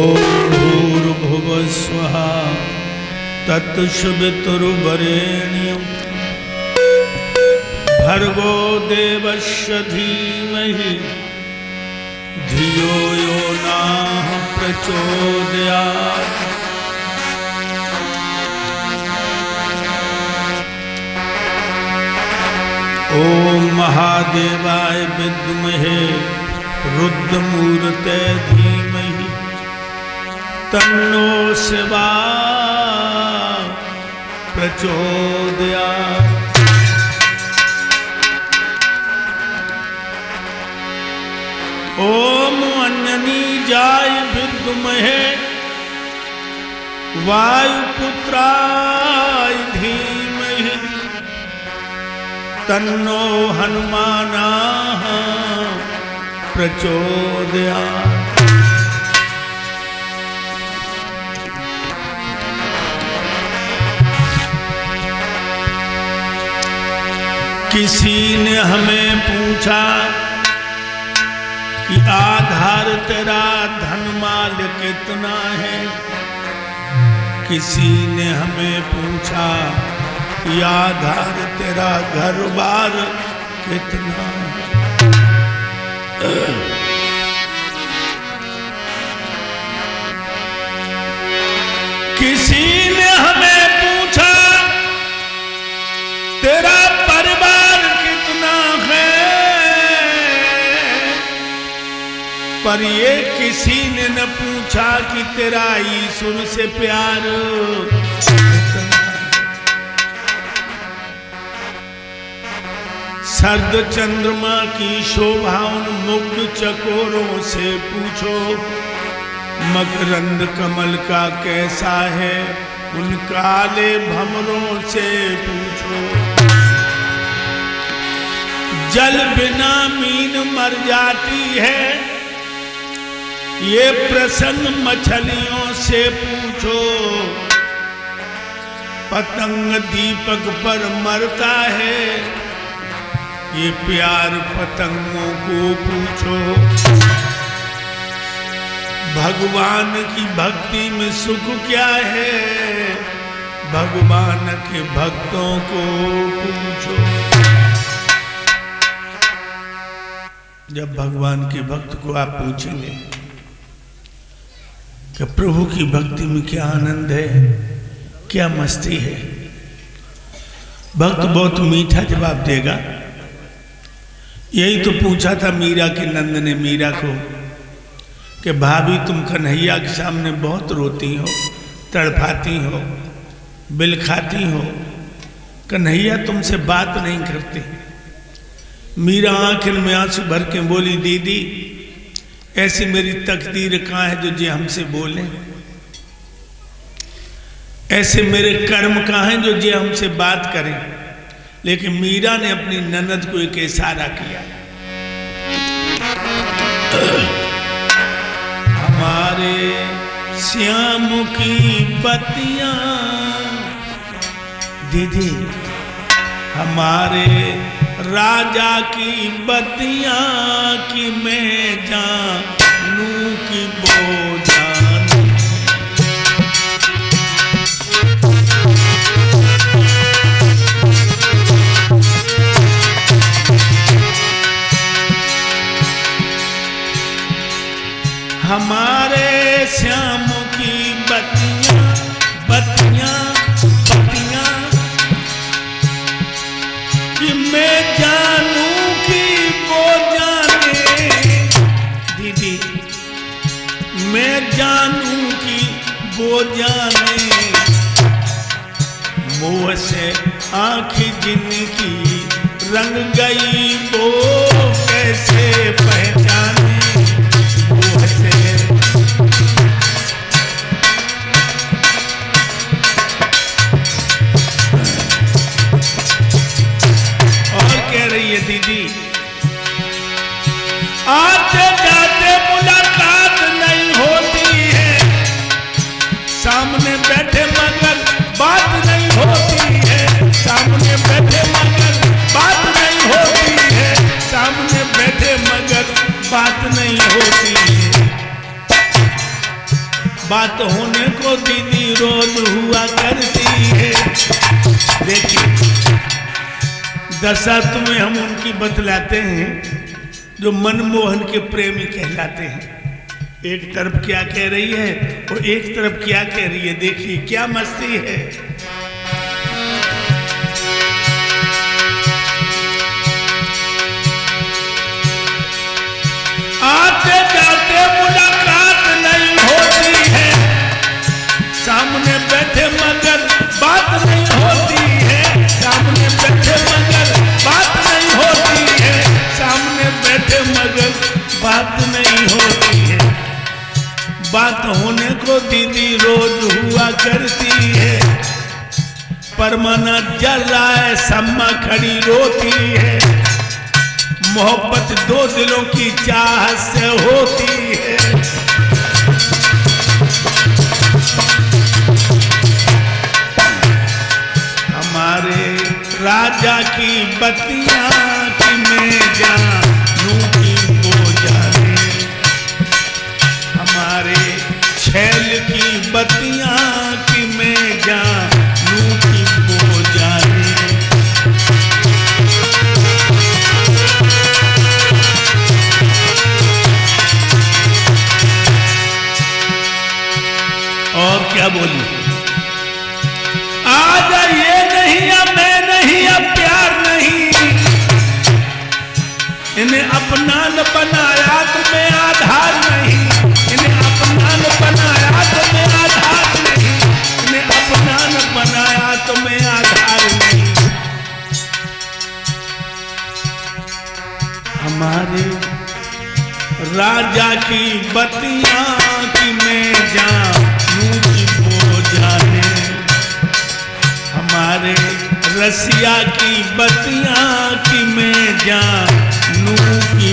भूर्भुवः स्वः तत्सवितुर्वरेण्यं भर्गो देवस्य धीमहि धियो यो नः प्रचोदयात्। ओम महादेवाय विद्महे रुद्रमूर्ते धीमहि तन्नो शिवा प्रचोदयात्। ओम अन्यनी जाय विद्महे वायुपुत्राय धीमहि तन्नो हनुमानः प्रचोदयात्। किसी ने हमें पूछा कि आधार तेरा धनमाल कितना है। किसी ने हमें पूछा कि आधार तेरा घर बार कितना है। किसी ने हमें पूछा तेरा परिवार कितना है, पर ये किसी ने न पूछा कि तेरा ईश्वर से प्यार कितना। सर्द चंद्रमा की शोभा उन मुग्ध चकोरों से पूछो, मकरंद कमल का कैसा है उन काले भंवरों से पूछो। जल बिना मीन मर जाती है, ये प्रसन्न मछलियों से पूछो। पतंग दीपक पर मरता है, ये प्यार पतंगों को पूछो। भगवान की भक्ति में सुख क्या है, भगवान के भक्तों को पूछो। जब भगवान के भक्त को आप पूछेंगे कि प्रभु की भक्ति में क्या आनंद है, क्या मस्ती है, भक्त बहुत मीठा जवाब देगा। यही तो पूछा था मीरा के नंद ने मीरा को कि भाभी तुम कन्हैया के सामने बहुत रोती हो, तड़पाती हो, बिल खाती हो, कन्हैया तुमसे बात नहीं करते। मीरा आंखों में आंसू भर के बोली, दीदी ऐसी मेरी तकदीर कहाँ है जो जी हमसे बोले, ऐसे मेरे कर्म कहाँ हैं जो जी हमसे बात करें। लेकिन मीरा ने अपनी ननद को एक इशारा किया, हमारे श्याम की बत्तियां दीदी, हमारे राजा की बत्तियां कि मैं जानू कि वो जानू। हमारे श्याम की बत्तियां बत्तियां बत्तियां कि मैं जानू कि वो जाने। दीदी मैं जानू कि वो जाने, मुँह से आँखें जिनकी रंग गई वो कैसे पहचाने। दीदी आते जाते मुलाकात नहीं होती है, सामने बैठे मगर बात नहीं होती है, सामने बैठे मगर बात नहीं होती है, सामने बैठे मगर बात होने को दीदी रोज हुआ करती है। देखिए दशा तुम्हें हम उनकी बतलाते हैं जो मनमोहन के प्रेमी कहलाते हैं। एक तरफ क्या कह रही है और एक तरफ क्या कह रही है, देखिए क्या मस्ती है। आते जाते मुलाकात नहीं होती है, सामने बैठे मगर बात नहीं होती है, सामने बैठे मगर बात नहीं होती है, सामने बैठे मगर बात नहीं होती है। बात होने को दीदी रोज हुआ करती है, परमाना जल रहा है सम्मा खड़ी रोती है। मोहब्बत दो दिलों की चाहत से होती है। हमारे राजा की बत्तियां कि मैं जानूं की वो जाने, हमारे छैल की बत्तियां कि मैं जानूं की वो जाने। और क्या बोली, आज ये नहीं अब मैं नहीं अब प्यार नहीं, इन्हें अपना न बनाया तुम्हें आधार नहीं, इन्हें अपना न बनाया तुम्हें आधार नहीं, इन्हें अपना न बनाया तुम्हें आधार नहीं। हमारे राजा की बत्तियां कि मैं जानूं की वो जाने, हमारे रसिया की बत्तियां कि मैं जानूं की